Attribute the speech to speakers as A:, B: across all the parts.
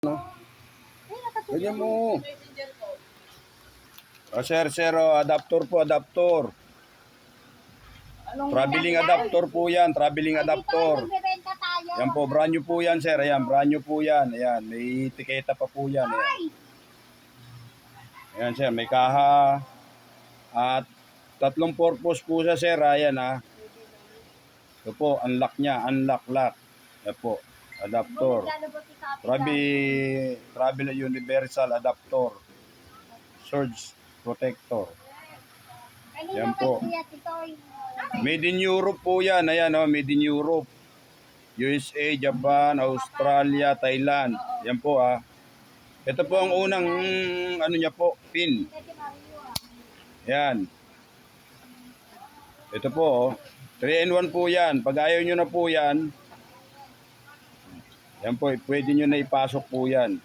A: No? Ganyan mo. Sir, adapter po, adapter. Traveling adapter po yan, traveling adapter. Yan po, brand new po yan, sir. Ayan, brand new po yan. Ayan, may etiketa pa po yan. Ayan. Ayan, sir, may kaha. At tatlong purpose po siya, sir. Ayan, ha. Ito po, unlock niya, unlock, lock. Ayan po, adapter. Travel universal adapter. Surge protector. Yan po. Made in Europe po yan. Ayan, oh, made in Europe. USA, Japan, Australia, Thailand. Yan po, ah. Ito po ang unang ano niya po, pin. Yan. Ito po, oh. 3-in-1 po yan. Pag ayaw nyo na po yan, yan po, pwede nyo na ipasok po yan.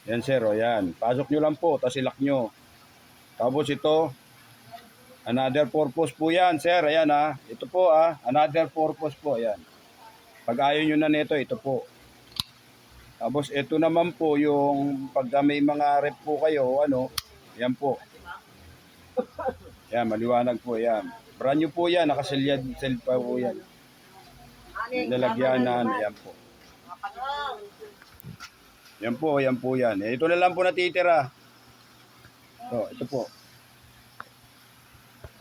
A: Yan, sir, o yan. Pasok nyo lang po, tapos ilak nyo. Tapos ito, another purpose po yan, sir. Ayan, ha. Ito po, another purpose po, ayan. Pag ayaw nyo na nito, ito po. Tapos ito naman po, yung pag may mga rep po kayo, ano, yan po. Yan, maliwanag po, yan. Brand new po yan, nakasilya pa po yan. Lalagyanan, yan po. Yan po, yan po yan. Ito na lang po natitira. Ito po.